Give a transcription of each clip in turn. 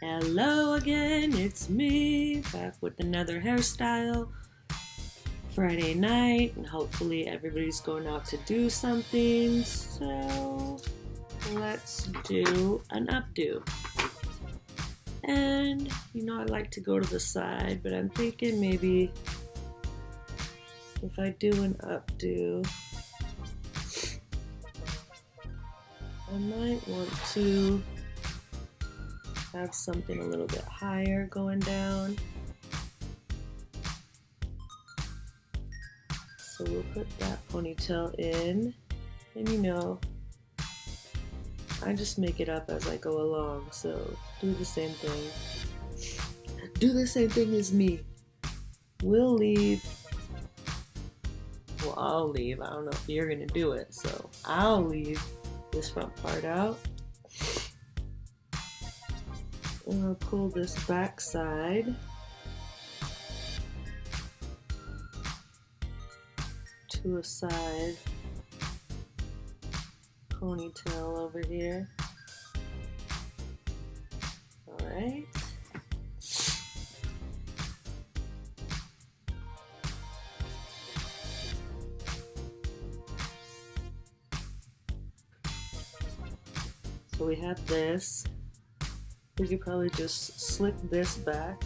Hello again, it's me, back with another hairstyle. Friday night, and hopefully everybody's going out to do something, so let's do an updo. And, I like to go to the side, but I'm thinking maybe if I do an updo, I might want to have something a little bit higher going down. So we'll put that ponytail in, and I just make it up as I go along, so do the same thing. Do the same thing as me. I'll leave, I don't know if you're gonna do it, so I'll leave this front part out. And I'll pull this back side to a side ponytail over here. Alright. So we have this. We could probably just slick this back.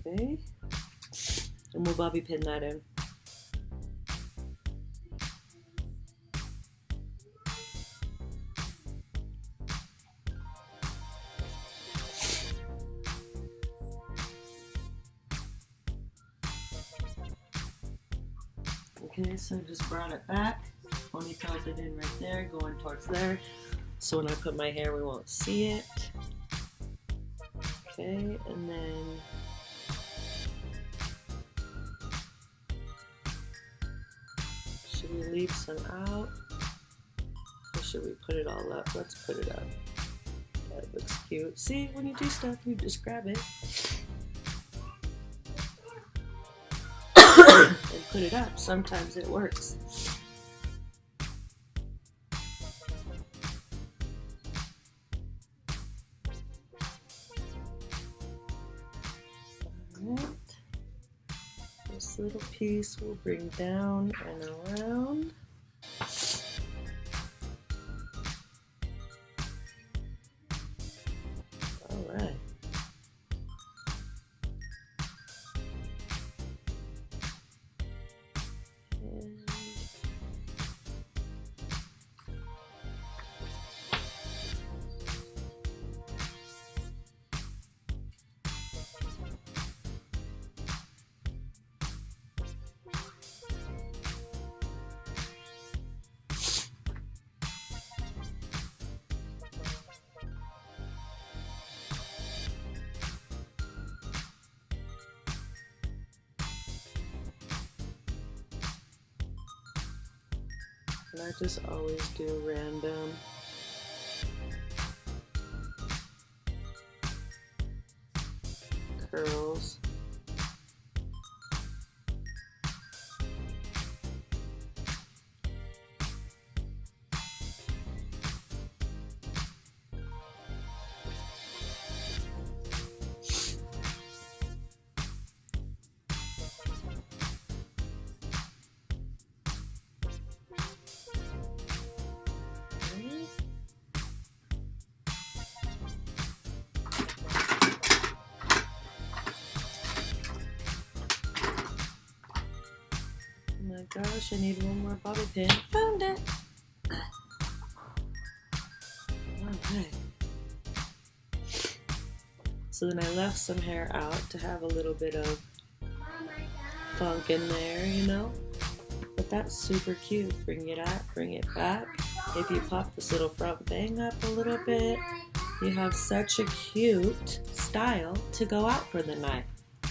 Okay. And we'll bobby pin that in. Okay, so just brought it back, ponytailed it in right there, going towards there, so when I put my hair we won't see it. Okay, and then should we leave some out, or should we put it all up? Let's put it up. That looks cute. See, when you do stuff, you just grab it and put it up. Sometimes it works. Alright. This little piece will bring down and around. Alright. And I just always do random curls. Oh my gosh, I need one more bobby pin. Found it! Alright. So then I left some hair out to have a little bit of funk in there, But that's super cute. Bring it up, bring it back. If you pop this little front bang up a little bit, you have such a cute style to go out for the night.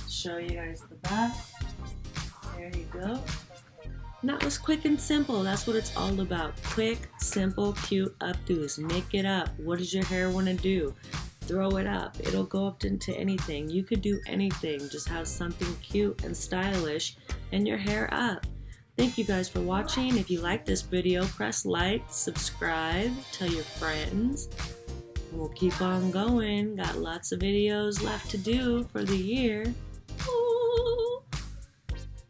Show you guys the back. There you go. And that was quick and simple. That's what it's all about. Quick, simple, cute updos. Make it up. What does your hair want to do? throw it up. It'll go up into anything. You could do anything. Just have something cute and stylish and your hair up. Thank you guys for watching. If you like this video, press like, subscribe, tell your friends. We'll keep on going. Got lots of videos left to do for the year. Ooh.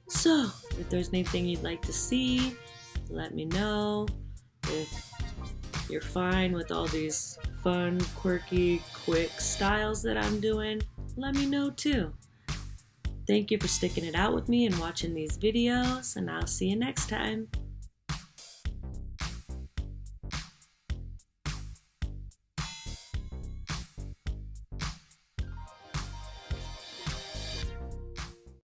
So, if there's anything you'd like to see, let me know. If you're fine with all these fun, quirky, quick styles that I'm doing, let me know too. Thank you for sticking it out with me and watching these videos, and I'll see you next time.